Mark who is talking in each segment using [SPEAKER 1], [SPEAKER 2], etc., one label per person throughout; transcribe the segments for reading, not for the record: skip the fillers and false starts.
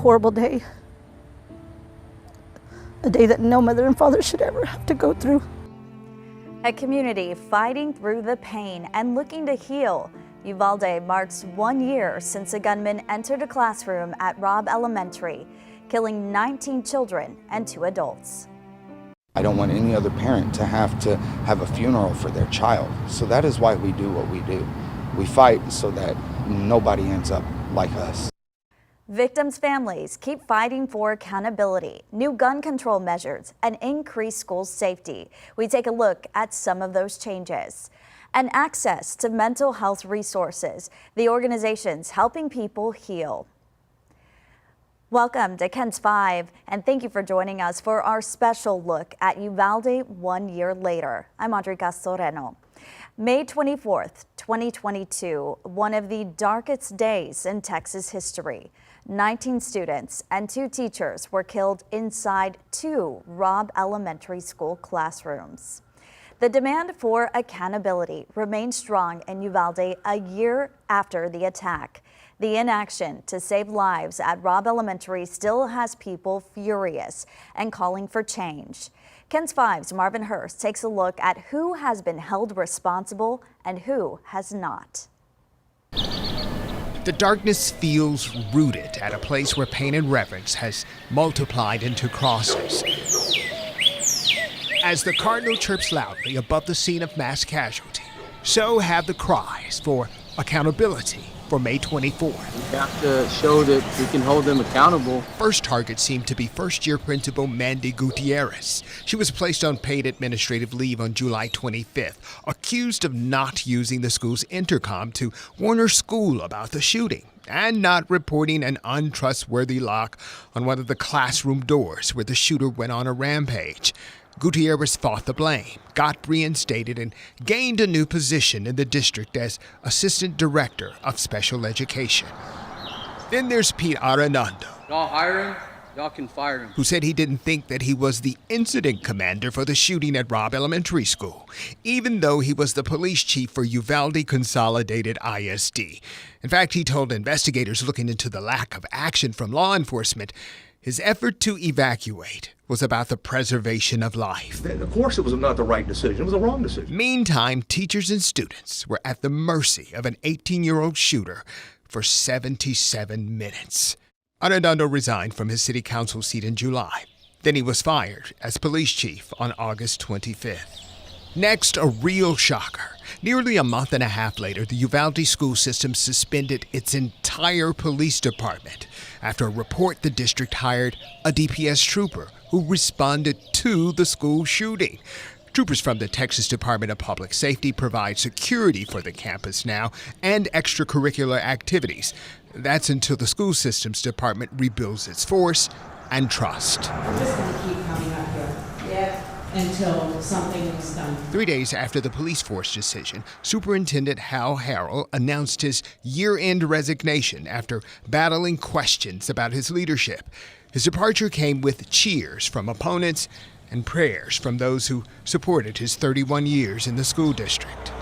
[SPEAKER 1] horrible day. A day that no mother and father should ever have to go through.
[SPEAKER 2] A community fighting through the pain and looking to heal. Uvalde marks 1 year since a gunman entered a classroom at Robb Elementary, killing 19 children and 2 adults.
[SPEAKER 3] I don't want any other parent to have a funeral for their child. So that is why we do what we do. We fight so that nobody ends up like us.
[SPEAKER 2] Victims' families keep fighting for accountability, new gun control measures, and increased school safety. We take a look at some of those changes. And access to mental health resources, the organizations helping people heal. Welcome to KENS 5, and thank you for joining us for our special look at Uvalde 1 year later. I'm Audrey Castoreno. May 24th, 2022, one of the darkest days in Texas history. 19 students and 2 teachers were killed inside 2 Robb Elementary School classrooms. The demand for accountability remains strong in Uvalde a year after the attack. The inaction to save lives at Robb Elementary still has people furious and calling for change. KENS 5's Marvin Hurst takes a look at who has been held responsible and who has not.
[SPEAKER 4] The darkness feels rooted at a place where pain and reverence has multiplied into crosses. As the cardinal chirps loudly above the scene of mass casualty, so have the cries for accountability for May 24th.
[SPEAKER 5] We have to show that we can hold them accountable.
[SPEAKER 4] First target seemed to be first-year principal Mandy Gutierrez. She was placed on paid administrative leave on July 25th, accused of not using the school's intercom to warn her school about the shooting and not reporting an untrustworthy lock on one of the classroom doors where the shooter went on a rampage. Gutierrez fought the blame, got reinstated, and gained a new position in the district as Assistant Director of Special Education. Then there's Pete Arredondo.
[SPEAKER 5] Y'all hire him, y'all can fire him.
[SPEAKER 4] Who said he didn't think that he was the incident commander for the shooting at Robb Elementary School, even though he was the police chief for Uvalde Consolidated ISD. In fact, he told investigators looking into the lack of action from law enforcement, his effort to evacuate was about the preservation of life.
[SPEAKER 6] Of course it was not the right decision. It was the wrong decision.
[SPEAKER 4] Meantime, teachers and students were at the mercy of an 18-year-old shooter for 77 minutes. Arredondo resigned from his city council seat in July. Then he was fired as police chief on August 25th. Next, a real shocker. Nearly a month and a half later, the Uvalde school system suspended its entire police department after a report the district hired a DPS trooper who responded to the school shooting. Troopers from the Texas Department of Public Safety provide security for the campus now and extracurricular activities. That's until the school systems department rebuilds its force and trust.
[SPEAKER 7] We're just going to keep coming up here. Yeah. Until something is done.
[SPEAKER 4] 3 days after the police force decision, Superintendent Hal Harrell announced his year-end resignation after battling questions about his leadership. His departure came with cheers from opponents and prayers from those who supported his 31 years in the school district.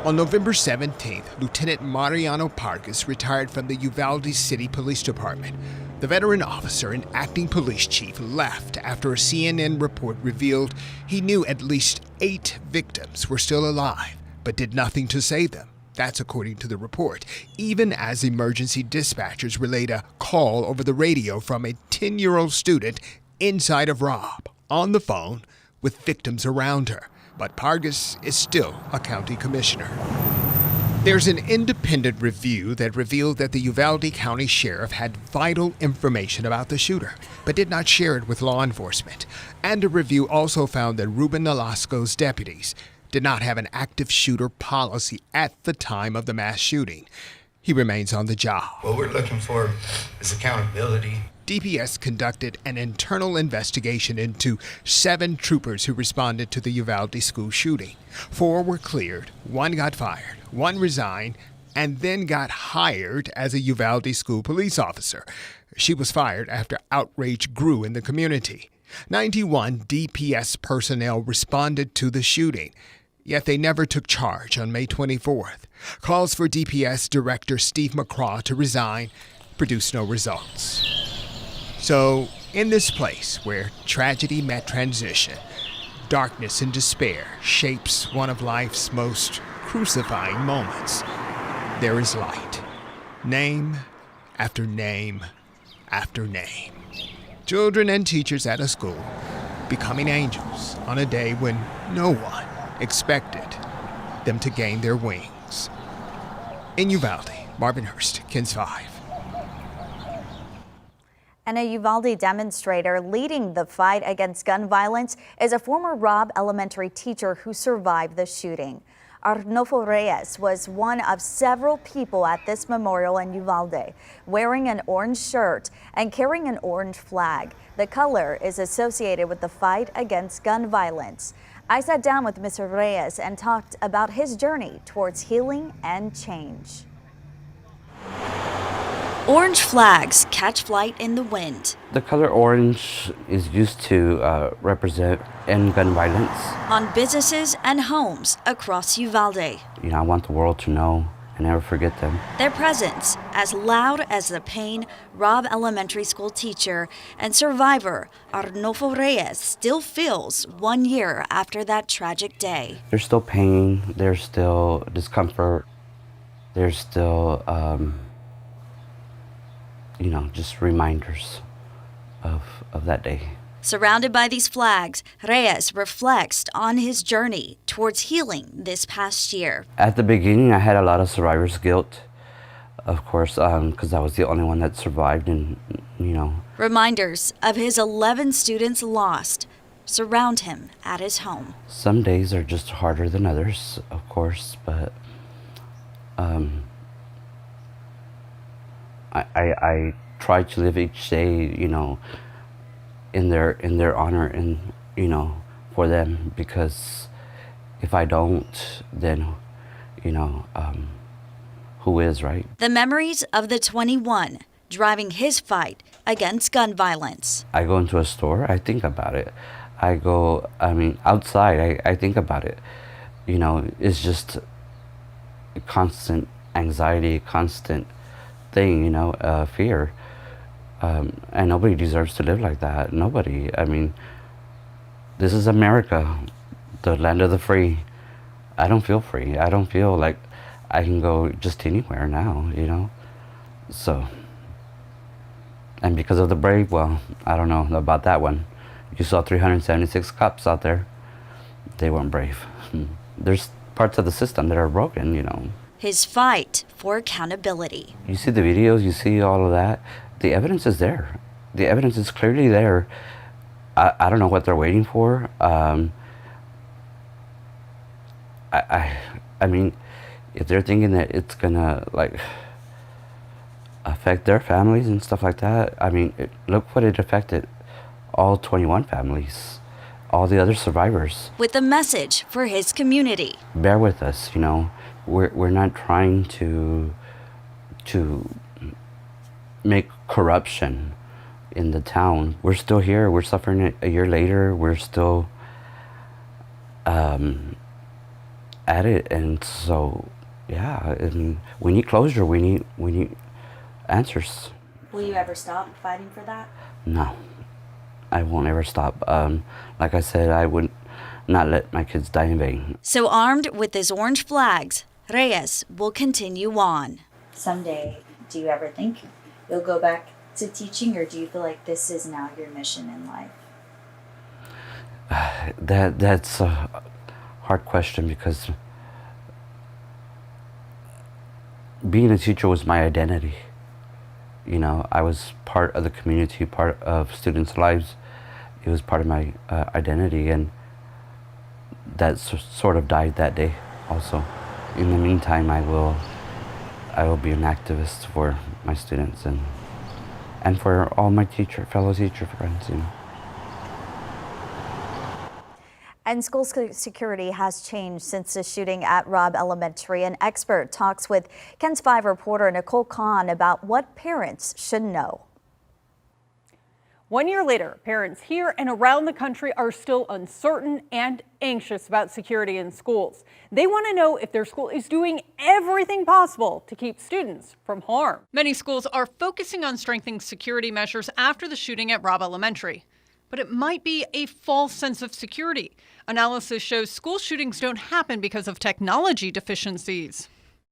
[SPEAKER 4] On November 17th, Lieutenant Mariano Pargas retired from the Uvalde City Police Department. The veteran officer and acting police chief left after a CNN report revealed he knew at least 8 victims were still alive, but did nothing to save them. That's according to the report, even as emergency dispatchers relayed a call over the radio from a 10-year-old student inside of Robb, on the phone with victims around her. But Pargas is still a county commissioner. There's an independent review that revealed that the Uvalde County Sheriff had vital information about the shooter, but did not share it with law enforcement. And a review also found that Ruben Nolasco's deputies did not have an active shooter policy at the time of the mass shooting. He remains on the job.
[SPEAKER 8] What we're looking for is accountability.
[SPEAKER 4] DPS conducted an internal investigation into 7 troopers who responded to the Uvalde school shooting. 4 were cleared, 1 got fired, 1 resigned, and then got hired as a Uvalde school police officer. She was fired after outrage grew in the community. 91 DPS personnel responded to the shooting, yet they never took charge on May 24th. Calls for DPS Director Steve McCraw to resign produced no results. So, in this place where tragedy met transition, darkness and despair shapes one of life's most crucifying moments, there is light. Name after name after name. Children and teachers at a school becoming angels on a day when no one expected them to gain their wings. In Uvalde, Marvin Hurst, KENS 5.
[SPEAKER 2] And a Uvalde demonstrator leading the fight against gun violence is a former Robb Elementary teacher who survived the shooting. Arnulfo Reyes was one of several people at this memorial in Uvalde, wearing an orange shirt and carrying an orange flag. The color is associated with the fight against gun violence. I sat down with Mr. Reyes and talked about his journey towards healing and change.
[SPEAKER 9] Orange flags catch flight in the wind.
[SPEAKER 10] The color orange is used to represent end gun violence.
[SPEAKER 9] On businesses and homes across Uvalde.
[SPEAKER 10] I want the world to know and never forget them.
[SPEAKER 9] Their presence, as loud as the pain, Robb Elementary School teacher and survivor Arnulfo Reyes still feels 1 year after that tragic day.
[SPEAKER 10] There's still pain, there's still discomfort, there's still just reminders of that day.
[SPEAKER 9] Surrounded by these flags, Reyes reflects on his journey towards healing this past year.
[SPEAKER 10] At the beginning, I had a lot of survivor's guilt, of course, because I was the only one that survived, and
[SPEAKER 9] Reminders of his 11 students lost surround him at his home.
[SPEAKER 10] Some days are just harder than others, of course, but I try to live each day, in their honor and, for them, because if I don't, then, who is, right?
[SPEAKER 9] The memories of the 21 driving his fight against gun violence.
[SPEAKER 10] I go into a store, I think about it. Outside, I think about it. It's just constant anxiety, constant thing, fear. And nobody deserves to live like that. Nobody. This is America, the land of the free. I don't feel free. I don't feel like I can go just anywhere now, So, and because of the brave, well, I don't know about that one. You saw 376 cops out there. They weren't brave. There's parts of the system that are broken,
[SPEAKER 9] His fight for accountability.
[SPEAKER 10] You see the videos, you see all of that. The evidence is there. The evidence is clearly there. I don't know what they're waiting for. If they're thinking that it's gonna affect their families and stuff like that, look what it affected all 21 families, all the other survivors.
[SPEAKER 9] With a message for his community.
[SPEAKER 10] Bear with us, We're not trying to make corruption in the town. We're still here. We're suffering it a year later. We're still at it, and so we need closure. We need answers.
[SPEAKER 2] Will you ever stop fighting for that?
[SPEAKER 10] No, I won't ever stop. Like I said, I would not let my kids die in vain.
[SPEAKER 9] So armed with his orange flags, Reyes will continue on.
[SPEAKER 2] Someday, do you ever think you'll go back to teaching, or do you feel like this is now your mission in life?
[SPEAKER 10] That's a hard question, because being a teacher was my identity. I was part of the community, part of students' lives. It was part of my identity, and that sort of died that day also. In the meantime, I will be an activist for my students and for all my fellow teacher friends.
[SPEAKER 2] And school security has changed since the shooting at Robb Elementary. An expert talks with KENS 5 reporter Nicole Kahn about what parents should know.
[SPEAKER 11] 1 year later, parents here and around the country are still uncertain and anxious about security in schools. They want to know if their school is doing everything possible to keep students from harm. Many schools are focusing on strengthening security measures after the shooting at Robb Elementary. But it might be a false sense of security. Analysis shows school shootings don't happen because of technology deficiencies.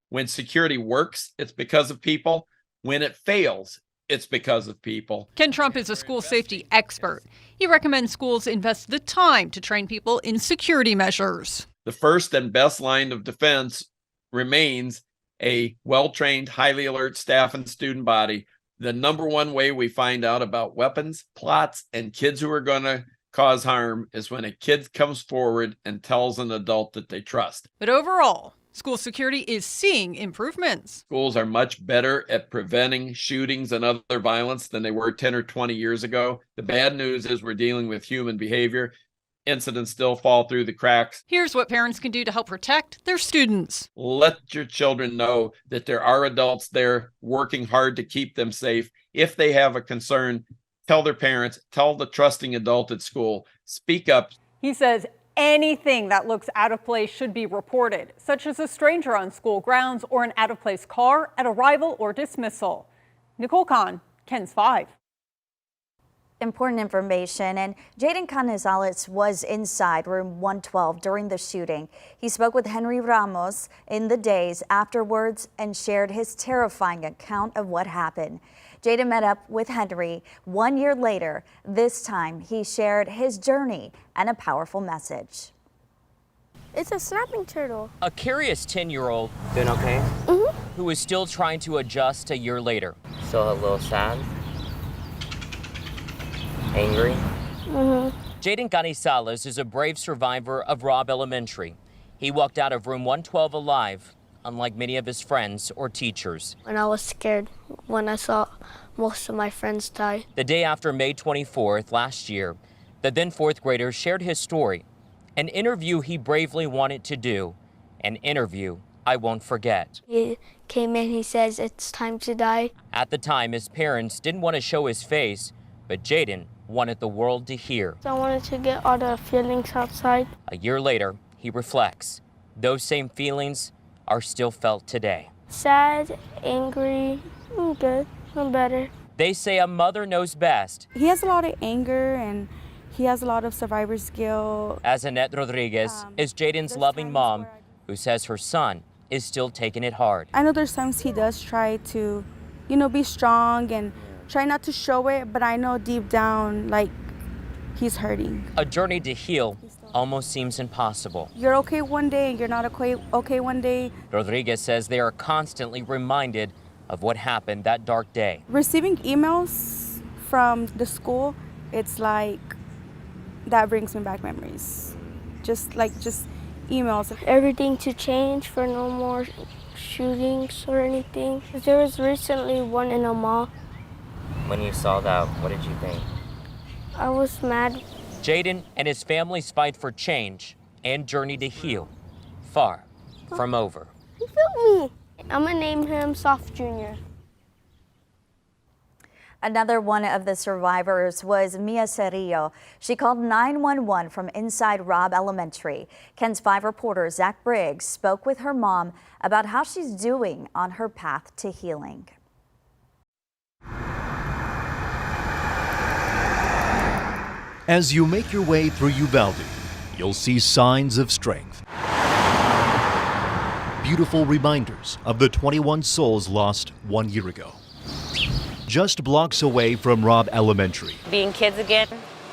[SPEAKER 12] When security works, it's because of people. When it fails, it's because of people.
[SPEAKER 11] Ken Trump is a school safety expert. He recommends schools invest the time to train people in security measures.
[SPEAKER 12] The first and best line of defense remains a well-trained, highly alert staff and student body. The number one way we find out about weapons, plots, and kids who are going to cause harm is when a kid comes forward and tells an adult that they trust.
[SPEAKER 11] But overall, school security is seeing improvements.
[SPEAKER 12] Schools are much better at preventing shootings and other violence than they were 10 or 20 years ago. The bad news is we're dealing with human behavior. Incidents still fall through the cracks.
[SPEAKER 11] Here's what parents can do to help protect their students.
[SPEAKER 12] Let your children know that there are adults there working hard to keep them safe. If they have a concern, tell their parents, tell the trusting adult at school, speak up.
[SPEAKER 11] He says anything that looks out of place should be reported, such as a stranger on school grounds or an out-of-place car at arrival or dismissal. Nicole Kahn, KENS 5.
[SPEAKER 2] Important information, and Jaden Canizales was inside room 112 during the shooting. He spoke with Henry Ramos in the days afterwards and shared his terrifying account of what happened. Jaden met up with Henry 1 year later. This time he shared his journey and a powerful message.
[SPEAKER 13] It's a snapping turtle.
[SPEAKER 14] A curious 10-year-old
[SPEAKER 10] Doing okay?
[SPEAKER 14] who is still trying to adjust a year later.
[SPEAKER 10] Still a little sad? Angry?
[SPEAKER 14] Jaden Canizales is a brave survivor of Robb Elementary. He walked out of room 112 alive, unlike many of his friends or teachers.
[SPEAKER 13] And I was scared when I saw most of my friends die.
[SPEAKER 14] The day after May 24th last year, the then fourth grader shared his story, an interview he bravely wanted to do, an interview I won't forget.
[SPEAKER 13] He came in, he says, it's time to die.
[SPEAKER 14] At the time, his parents didn't want to show his face, but Jaden wanted the world to hear.
[SPEAKER 13] I wanted to get all the feelings outside.
[SPEAKER 14] A year later, he reflects. Those same feelings are still felt today.
[SPEAKER 13] Sad, angry, I'm good, I'm better.
[SPEAKER 14] They say a mother knows best.
[SPEAKER 15] He has a lot of anger and he has a lot of survivor's guilt.
[SPEAKER 14] As Annette Rodriguez is Jaden's loving mom, who says her son is still taking it hard.
[SPEAKER 15] I know there's times he does try to, be strong and try not to show it, but I know deep down, like, he's hurting.
[SPEAKER 14] A journey to heal almost seems impossible.
[SPEAKER 15] You're okay one day and you're not okay one day.
[SPEAKER 14] Rodriguez says they are constantly reminded of what happened that dark day.
[SPEAKER 15] Receiving emails from the school, it's like, that brings me back memories. Just emails.
[SPEAKER 13] Everything to change for no more shootings or anything. There was recently one in a mall.
[SPEAKER 10] When you saw that, what did you think?
[SPEAKER 13] I was mad.
[SPEAKER 14] Jaden and his family's fight for change and journey to heal, far from over.
[SPEAKER 13] He felt me. I'm gonna name him Soft Jr.
[SPEAKER 2] Another one of the survivors was Mia Cerrillo. She called 911 from inside Robb Elementary. KENS 5 reporter Zach Briggs spoke with her mom about how she's doing on her path to healing.
[SPEAKER 16] As you make your way through Uvalde, you'll see signs of strength. Beautiful reminders of the 21 souls lost 1 year ago. Just blocks away from Robb Elementary.
[SPEAKER 17] Being kids again,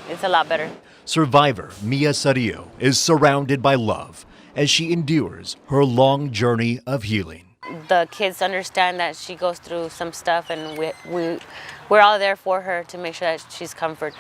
[SPEAKER 17] it's a lot better.
[SPEAKER 16] Survivor Mia Cerrillo is surrounded by love as she endures her long journey of healing.
[SPEAKER 17] The kids understand that she goes through some stuff, and we're all there for her to make sure that she's comforted.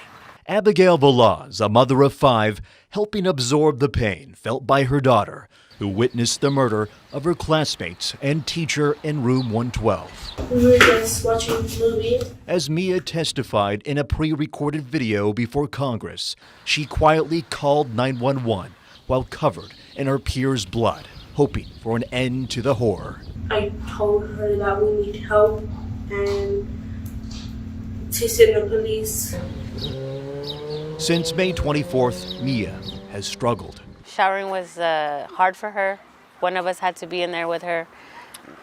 [SPEAKER 16] Abigail Velaz, a mother of 5, helping absorb the pain felt by her daughter, who witnessed the murder of her classmates and teacher in room 112.
[SPEAKER 18] We were just watching a movie.
[SPEAKER 16] As Mia testified in a pre-recorded video before Congress, she quietly called 911 while covered in her peers' blood, hoping for an end to the horror.
[SPEAKER 18] I told her that we need help and to send the police.
[SPEAKER 16] Since May 24th, Mia has struggled.
[SPEAKER 17] Showering was hard for her. One of us had to be in there with her.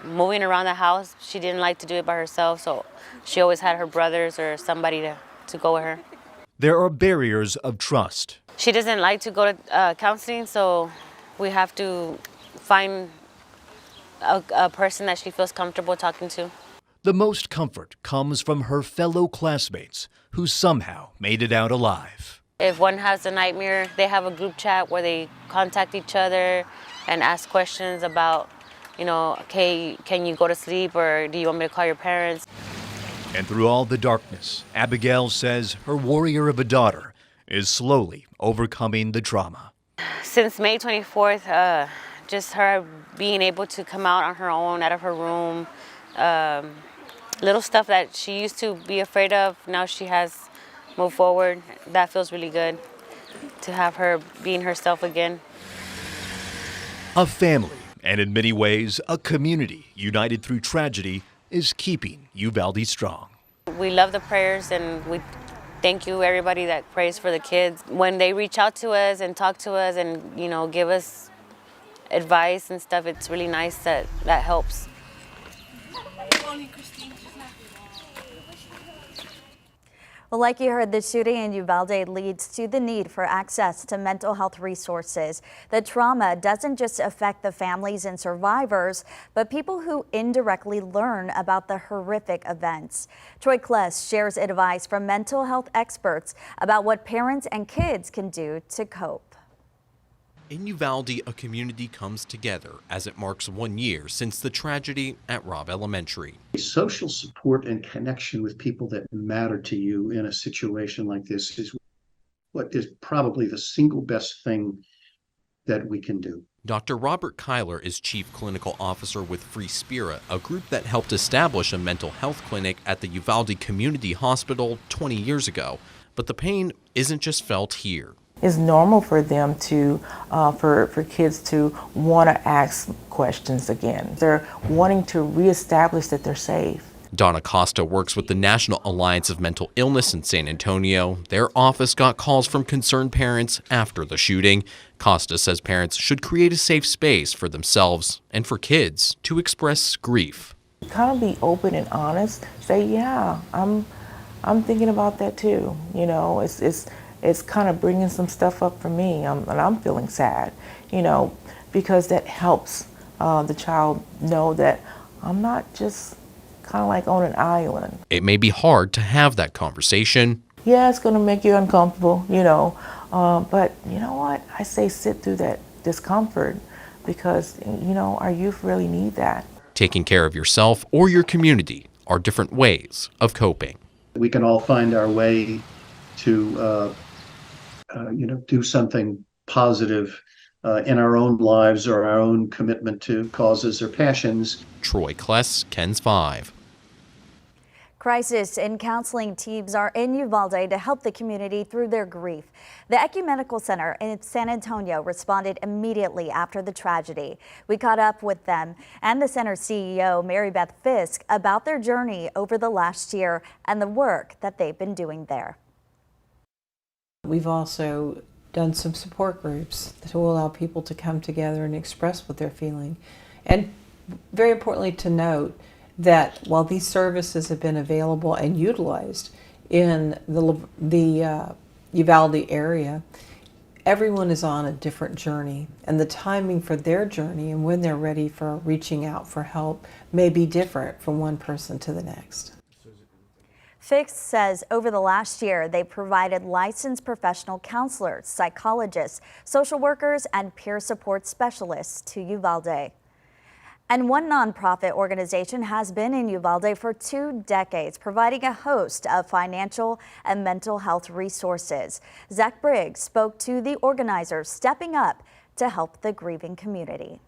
[SPEAKER 17] Moving around the house, she didn't like to do it by herself, so she always had her brothers or somebody to go with her.
[SPEAKER 16] There are barriers of trust.
[SPEAKER 17] She doesn't like to go to counseling, so we have to find a person that she feels comfortable talking to.
[SPEAKER 16] The most comfort comes from her fellow classmates who somehow made it out alive.
[SPEAKER 17] If one has a nightmare, they have a group chat where they contact each other and ask questions about, okay, can you go to sleep, or do you want me to call your parents?
[SPEAKER 16] And through all the darkness, Abigail says her warrior of a daughter is slowly overcoming the trauma.
[SPEAKER 17] Since May 24th, just her being able to come out on her own, out of her room, little stuff that she used to be afraid of, now she has moved forward. That feels really good to have her being herself again.
[SPEAKER 16] A family, and in many ways, a community united through tragedy is keeping Uvalde strong.
[SPEAKER 17] We love the prayers, and we thank you everybody that prays for the kids. When they reach out to us and talk to us and, give us advice and stuff, it's really nice that helps.
[SPEAKER 2] Well, like you heard, the shooting in Uvalde leads to the need for access to mental health resources. The trauma doesn't just affect the families and survivors, but people who indirectly learn about the horrific events. Troy Kless shares advice from mental health experts about what parents and kids can do to cope.
[SPEAKER 19] In Uvalde, a community comes together as it marks 1 year since the tragedy at Robb Elementary.
[SPEAKER 20] Social support and connection with people that matter to you in a situation like this is what is probably the single best thing that we can do.
[SPEAKER 19] Dr. Robert Kyler is Chief Clinical Officer with Free Spirit, a group that helped establish a mental health clinic at the Uvalde Community Hospital 20 years ago. But the pain isn't just felt here.
[SPEAKER 21] It's normal for them to, for kids to want to ask questions again. They're wanting to reestablish that they're safe.
[SPEAKER 19] Donna Costa works with the National Alliance of Mental Illness in San Antonio. Their office got calls from concerned parents after the shooting. Costa says parents should create a safe space for themselves and for kids to express grief.
[SPEAKER 21] Kind of be open and honest. Say, yeah, I'm thinking about that too. It's kind of bringing some stuff up for me, and I'm feeling sad, because that helps the child know that I'm not just kind of like on an island.
[SPEAKER 19] It may be hard to have that conversation.
[SPEAKER 21] Yeah, it's going to make you uncomfortable, but you know what? I say sit through that discomfort because, our youth really need that.
[SPEAKER 19] Taking care of yourself or your community are different ways of coping.
[SPEAKER 20] We can all find our way to do something positive in our own lives or our own commitment to causes or passions.
[SPEAKER 19] Troy Kless, KENS 5.
[SPEAKER 2] Crisis and counseling teams are in Uvalde to help the community through their grief. The Ecumenical Center in San Antonio responded immediately after the tragedy. We caught up with them and the center's CEO, Mary Beth Fisk, about their journey over the last year and the work that they've been doing there.
[SPEAKER 22] We've also done some support groups to allow people to come together and express what they're feeling. And very importantly to note that while these services have been available and utilized in the Uvalde area, everyone is on a different journey, and the timing for their journey and when they're ready for reaching out for help may be different from one person to the next.
[SPEAKER 2] Fisk says over the last year, they provided licensed professional counselors, psychologists, social workers, and peer support specialists to Uvalde. And one nonprofit organization has been in Uvalde for 2 decades, providing a host of financial and mental health resources. Zach Briggs spoke to the organizers stepping up to help the grieving community.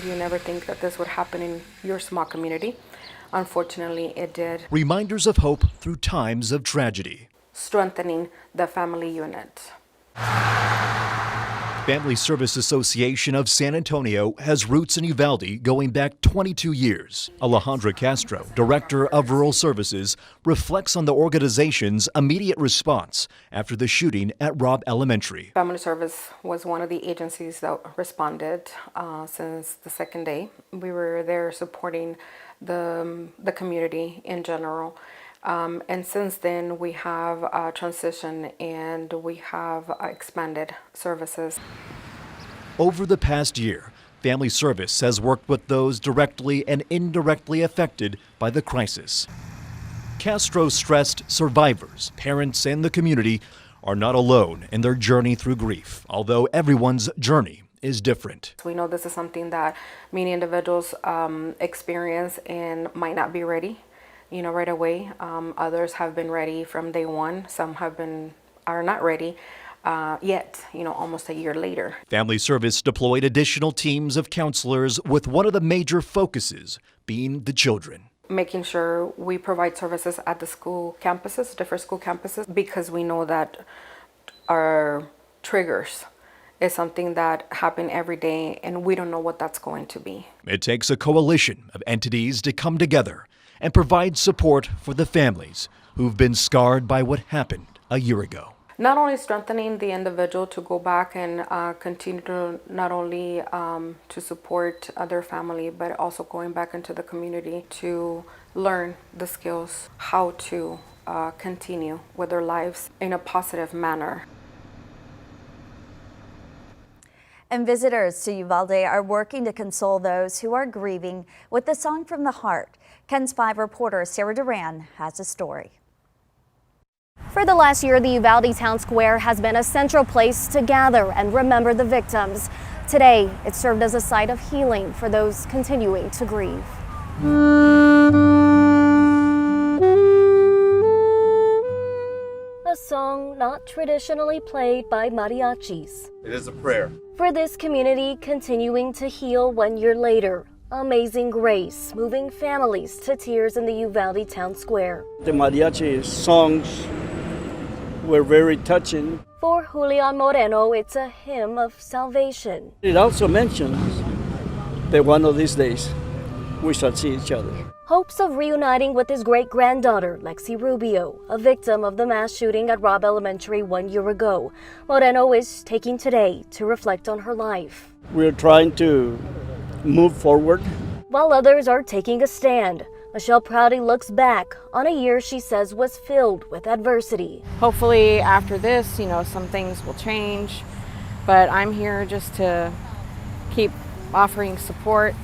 [SPEAKER 23] You never think that this would happen in your small community. Unfortunately, it did.
[SPEAKER 16] Reminders of hope through times of tragedy.
[SPEAKER 23] Strengthening the family unit.
[SPEAKER 16] Family Service Association of San Antonio has roots in Uvalde going back 22 years. Alejandra Castro, Director of Rural Services, reflects on the organization's immediate response after the shooting at Robb Elementary.
[SPEAKER 23] Family Service was one of the agencies that responded since the second day. We were there supporting the community in general. And since then, we have transitioned and we have expanded services.
[SPEAKER 16] Over the past year, Family Service has worked with those directly and indirectly affected by the crisis. Castro stressed survivors, parents, and the community are not alone in their journey through grief, although everyone's journey is different.
[SPEAKER 23] We know this is something that many individuals experience and might not be ready, right away. Others have been ready from day one. Some are not ready yet, almost a year later.
[SPEAKER 16] Family Service deployed additional teams of counselors with one of the major focuses being the children.
[SPEAKER 23] Making sure we provide services at the school campuses, different school campuses, because we know that our triggers is something that happen every day and we don't know what that's going to be.
[SPEAKER 16] It takes a coalition of entities to come together and provide support for the families who've been scarred by what happened a year ago.
[SPEAKER 23] Not only strengthening the individual to go back and continue to not only to support their family, but also going back into the community to learn the skills, how to continue with their lives in a positive manner.
[SPEAKER 2] And visitors to Uvalde are working to console those who are grieving with the Song from the Heart. KENS 5 reporter Sarah Duran has a story.
[SPEAKER 1] For the last year, the Uvalde Town Square has been a central place to gather and remember the victims. Today, it served as a site of healing for those continuing to grieve. A song not traditionally played by mariachis.
[SPEAKER 3] It is a prayer.
[SPEAKER 1] For this community continuing to heal 1 year later. Amazing Grace, moving families to tears in the Uvalde Town Square.
[SPEAKER 5] The mariachi songs were very touching.
[SPEAKER 1] For Julian Moreno, it's a hymn of salvation.
[SPEAKER 5] It also mentions that one of these days we shall see each other.
[SPEAKER 1] Hopes of reuniting with his great-granddaughter, Lexi Rubio, a victim of the mass shooting at Robb Elementary 1 year ago. Moreno is taking today to reflect on her life.
[SPEAKER 5] We're trying to move forward,
[SPEAKER 1] while others are taking a stand. Michelle Prouty looks back on a year she says was filled with adversity.
[SPEAKER 23] Hopefully after this, some things will change, but I'm here just to keep offering support.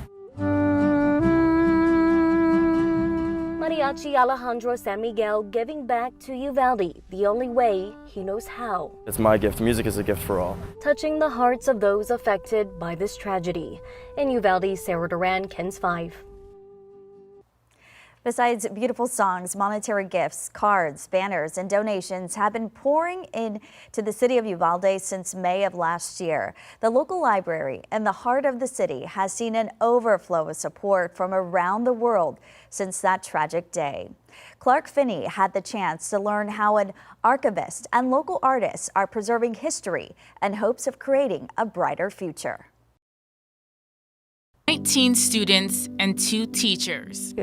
[SPEAKER 1] Mariachi Alejandro San Miguel giving back to Uvalde the only way he knows how.
[SPEAKER 24] It's my gift. Music is a gift for all.
[SPEAKER 1] Touching the hearts of those affected by this tragedy. In Uvalde, Sarah Duran, KENS 5.
[SPEAKER 2] Besides beautiful songs, monetary gifts, cards, banners, and donations have been pouring in to the city of Uvalde since May of last year. The local library in the heart of the city has seen an overflow of support from around the world since that tragic day. Clark Finney had the chance to learn how an archivist and local artists are preserving history in hopes of creating a brighter future.
[SPEAKER 25] 19 students and 2 teachers.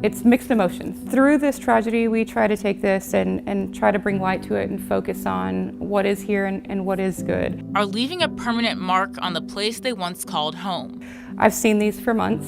[SPEAKER 26] It's mixed emotions. Through this tragedy, we try to take this and try to bring light to it and focus on what is here and what is good.
[SPEAKER 25] Are leaving a permanent mark on the place they once called home.
[SPEAKER 26] I've seen these for months.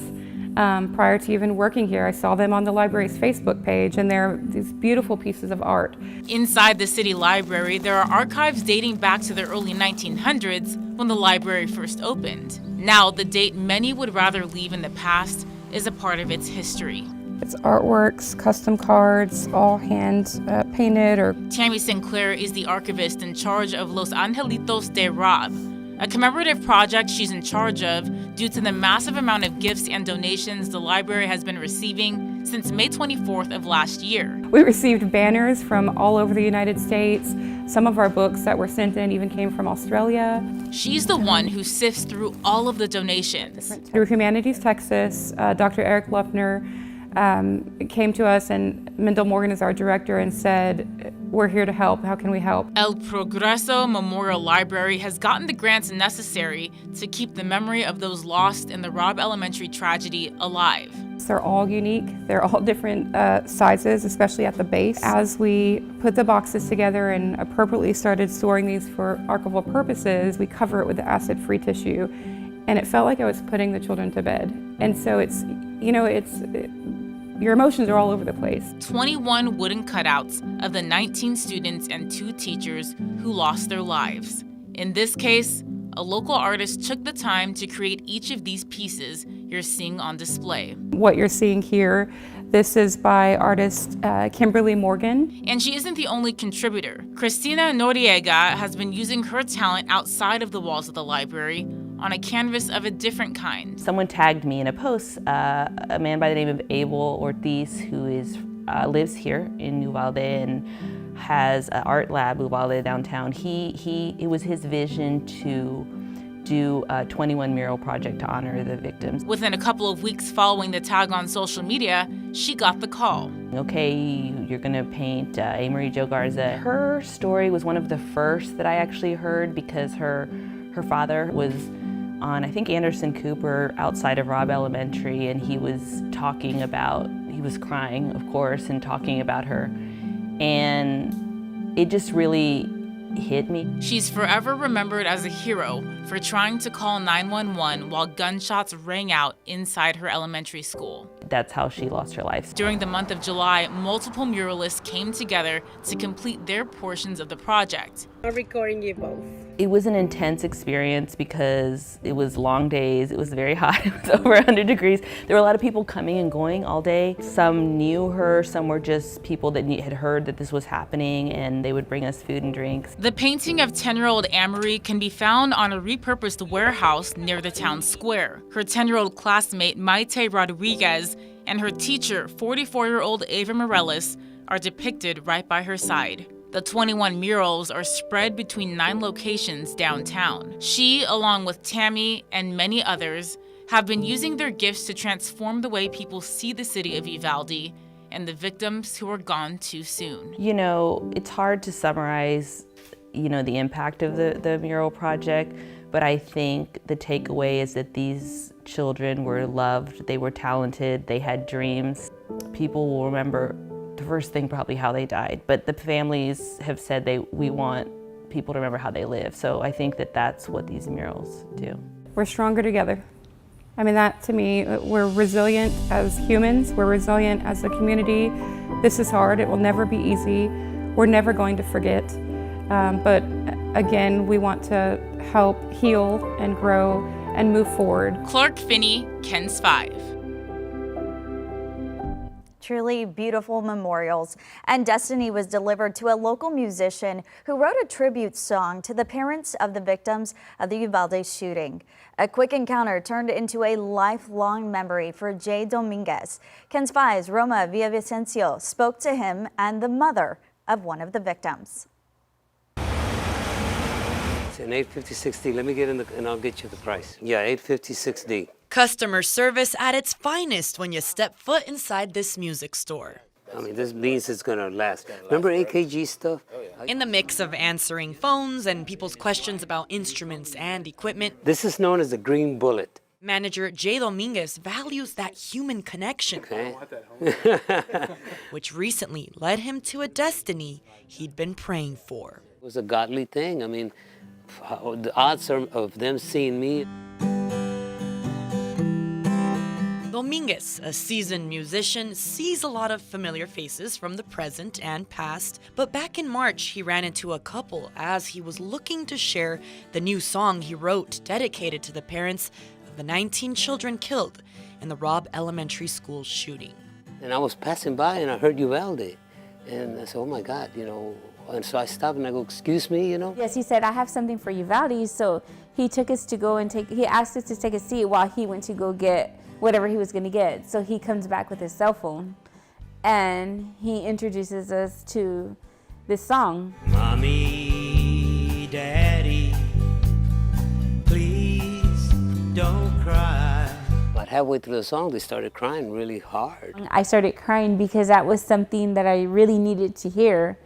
[SPEAKER 26] Prior to even working here, I saw them on the library's Facebook page, and they're these beautiful pieces of art.
[SPEAKER 25] Inside the city library, there are archives dating back to the early 1900s when the library first opened. Now, the date many would rather leave in the past is a part of its history.
[SPEAKER 26] It's artworks, custom cards, all hand painted or...
[SPEAKER 25] Tammy Sinclair is the archivist in charge of Los Angelitos de Robb, a commemorative project she's in charge of due to the massive amount of gifts and donations the library has been receiving since May 24th of last year.
[SPEAKER 26] We received banners from all over the United States. Some of our books that were sent in even came from Australia.
[SPEAKER 25] She's the one who sifts through all of the donations.
[SPEAKER 26] Through Humanities Texas, Dr. Eric Luffner came to us, and Mendel Morgan is our director, and said, "We're here to help. How can we help?"
[SPEAKER 25] El Progreso Memorial Library has gotten the grants necessary to keep the memory of those lost in the Robb Elementary tragedy alive.
[SPEAKER 26] They're all unique. They're all different sizes, especially at the base. As we put the boxes together and appropriately started storing these for archival purposes, we cover it with acid-free tissue, and it felt like I was putting the children to bed. And so it's, you know, your emotions are all over the place.
[SPEAKER 25] 21 wooden cutouts of the 19 students and 2 teachers who lost their lives. In this case, a local artist took the time to create each of these pieces you're seeing on display.
[SPEAKER 26] What you're seeing here, this is by artist Kimberly Morgan.
[SPEAKER 25] And she isn't the only contributor. Cristina Noriega has been using her talent outside of the walls of the library on a canvas of a different kind.
[SPEAKER 3] Someone tagged me in a post, a man by the name of Abel Ortiz, who lives here in Uvalde and has an art lab, Uvalde downtown. It was his vision to do a 21 mural project to honor the victims.
[SPEAKER 25] Within a couple of weeks following the tag on social media, she got the call.
[SPEAKER 3] Okay, you're gonna paint Amory Jo Garza. Her story was one of the first that I actually heard because her father was on, I think, Anderson Cooper outside of Robb Elementary, and he was crying, of course, and talking about her. And it just really hit me.
[SPEAKER 25] She's forever remembered as a hero for trying to call 911 while gunshots rang out inside her elementary school.
[SPEAKER 3] That's how she lost her life.
[SPEAKER 25] During the month of July, multiple muralists came together to complete their portions of the project.
[SPEAKER 4] I'm recording you both.
[SPEAKER 3] It was an intense experience because it was long days, it was very hot, it was over 100 degrees. There were a lot of people coming and going all day. Some knew her, some were just people that had heard that this was happening, and they would bring us food and drinks.
[SPEAKER 25] The painting of 10-year-old Amory can be found on a repurposed warehouse near the town square. Her 10-year-old classmate Maite Rodriguez and her teacher, 44-year-old Ava Morales, are depicted right by her side. The 21 murals are spread between 9 locations downtown. She, along with Tammy and many others, have been using their gifts to transform the way people see the city of Uvalde and the victims who are gone too soon.
[SPEAKER 3] You know, it's hard to summarize, the impact of the mural project, but I think the takeaway is that these children were loved, they were talented, they had dreams. People will remember the first thing probably how they died, but the families have said we want people to remember how they live. So I think that's what these murals do.
[SPEAKER 26] We're stronger together. I mean, that to me, we're resilient as humans, we're resilient as a community. This is hard, it will never be easy. We're never going to forget. But again, we want to help heal and grow and move forward.
[SPEAKER 25] Clark Finney, KENS 5.
[SPEAKER 2] Truly beautiful memorials. And Destiny was delivered to a local musician who wrote a tribute song to the parents of the victims of the Uvalde shooting. A quick encounter turned into a lifelong memory for Jay Dominguez. KENS 5's Roma Villavicencio spoke to him and the mother of one of the victims.
[SPEAKER 6] It's an 856D. Let me get in and I'll get you the price. Yeah, 856D.
[SPEAKER 7] Customer service at its finest when you step foot inside this music store.
[SPEAKER 6] I mean, this means it's gonna last. Remember AKG stuff?
[SPEAKER 7] In the mix of answering phones and people's questions about instruments and equipment,
[SPEAKER 6] This is known as the green bullet.
[SPEAKER 7] manager Jay Dominguez values that human connection,
[SPEAKER 6] Okay.
[SPEAKER 7] which recently led him to a destiny he'd been praying for.
[SPEAKER 6] It was a godly thing. I mean, the odds of them seeing me.
[SPEAKER 7] Dominguez, a seasoned musician, sees a lot of familiar faces from the present and past, but back in March he ran into a couple as he was looking to share the new song he wrote dedicated to the parents of the 19 children killed in the Robb Elementary School shooting.
[SPEAKER 6] And I was passing by and I heard Uvalde. And I said, oh my God, And so I stopped and I go, excuse me,
[SPEAKER 8] Yes, he said, I have something for Uvalde. So he took us to go and he asked us to take a seat while he went to go get whatever he was going to get. So he comes back with his cell phone and he introduces us to this song.
[SPEAKER 9] Mommy, Daddy, please don't cry.
[SPEAKER 6] about halfway through the song, they started crying really hard.
[SPEAKER 8] I started crying because that was something that I really needed to hear.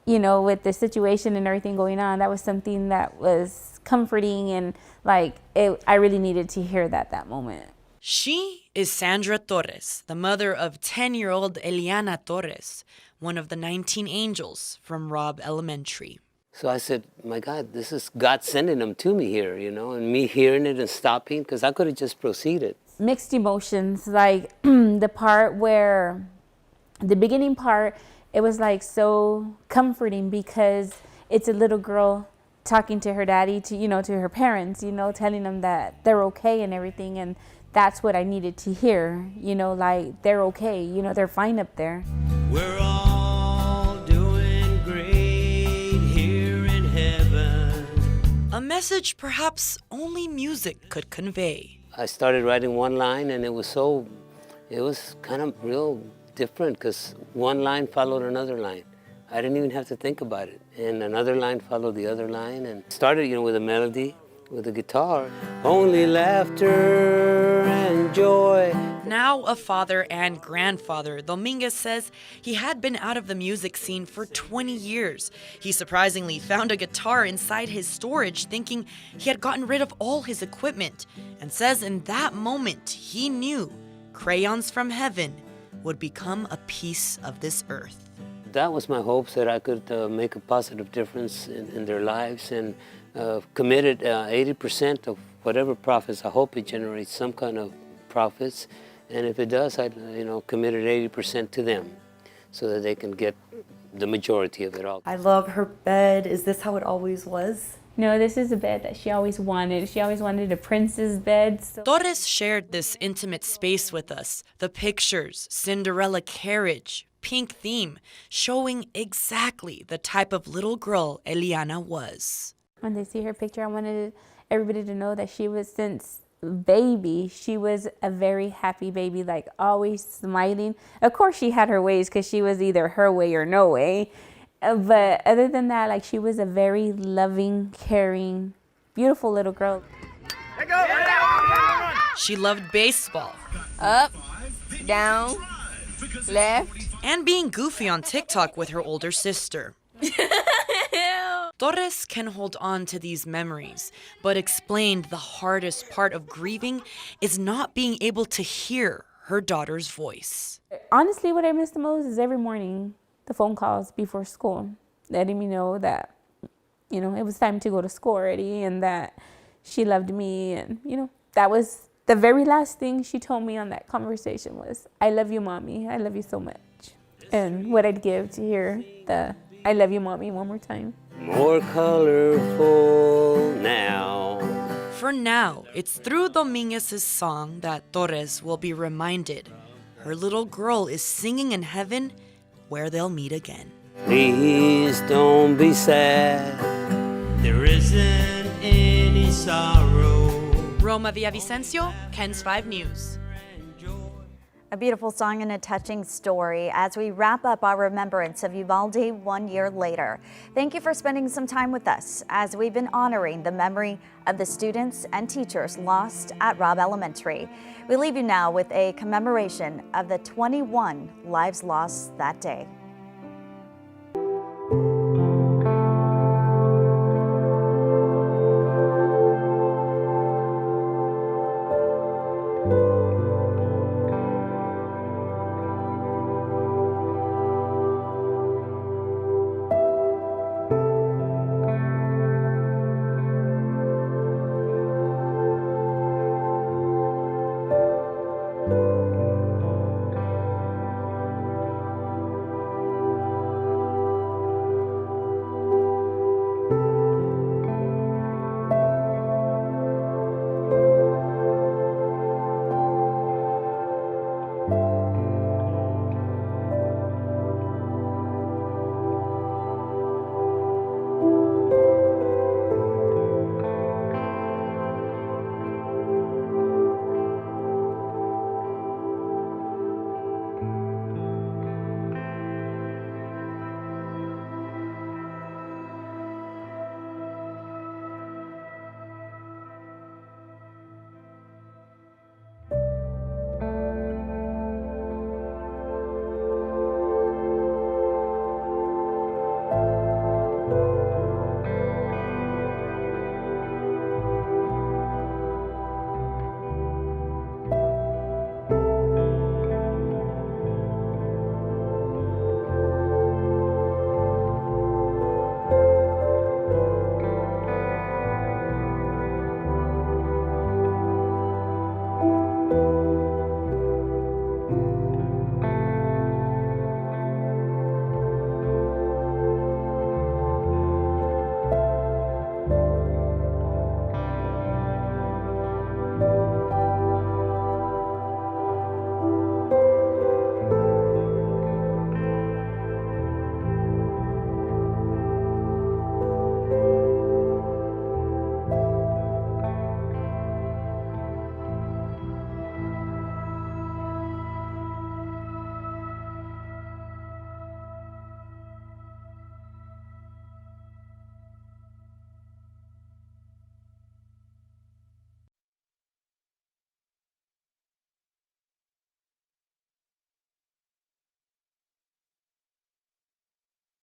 [SPEAKER 8] You know, with the situation and everything going on, that was something that was comforting, and like I really needed to hear that moment.
[SPEAKER 7] She is Sandra Torres, the mother of 10-year-old Eliana Torres, one of the 19 angels from Robb Elementary.
[SPEAKER 6] So I said, my God, this is God sending them to me here, you know, and me hearing it and stopping, because I could have just proceeded.
[SPEAKER 8] Mixed emotions, like the part where, the beginning part, it was like so comforting because it's a little girl talking to her daddy, to her parents, telling them that they're okay and everything. And that's what I needed to hear, like they're okay, they're fine up there.
[SPEAKER 9] We're all doing great here in heaven.
[SPEAKER 7] A message perhaps only music could convey.
[SPEAKER 6] I started writing one line, and it was kind of real different, because one line followed another line. I didn't even have to think about it. And another line followed the other line, and started, with a melody, with a guitar. Only laughter and joy.
[SPEAKER 7] Now a father and grandfather, Dominguez says he had been out of the music scene for 20 years. He surprisingly found a guitar inside his storage, thinking he had gotten rid of all his equipment, and says in that moment he knew Crayons from Heaven would become a piece of this earth.
[SPEAKER 6] That was my hopes, that I could make a positive difference in their lives, and committed 80% of whatever profits. I hope it generates some kind of profits, and if it does, I committed 80% to them, so that they can get the majority of it all.
[SPEAKER 4] I love her bed. Is this how it always was?
[SPEAKER 8] No, this is a bed that she always wanted. She always wanted a princess bed.
[SPEAKER 7] Torres shared this intimate space with us. The pictures, Cinderella carriage, pink theme, showing exactly the type of little girl Eliana was.
[SPEAKER 8] When they see her picture, I wanted everybody to know that she was, since baby, she was a very happy baby, like always smiling. Of course, she had her ways, because she was either her way or no way. But other than that, like, she was a very loving, caring, beautiful little girl.
[SPEAKER 7] She loved baseball.
[SPEAKER 10] Up, down, left.
[SPEAKER 7] And being goofy on TikTok with her older sister. Torres can hold on to these memories, but explained the hardest part of grieving is not being able to hear her daughter's voice.
[SPEAKER 8] Honestly, what I miss the most is every morning, the phone calls before school, letting me know that, it was time to go to school already, and that she loved me. And, that was the very last thing she told me on that conversation was, I love you, Mommy. I love you so much. And what I'd give to hear the I love you, Mommy, one more time.
[SPEAKER 6] More colorful now.
[SPEAKER 7] For now, it's through Dominguez's song that Torres will be reminded her little girl is singing in heaven, where they'll meet again.
[SPEAKER 6] Please don't be sad.
[SPEAKER 9] There isn't any sorrow.
[SPEAKER 7] Roma Villavicencio, KENS 5 News.
[SPEAKER 2] A beautiful song and a touching story as we wrap up our remembrance of Uvalde 1 year later. Thank you for spending some time with us as we've been honoring the memory of the students and teachers lost at Robb Elementary. We leave you now with a commemoration of the 21 lives lost that day.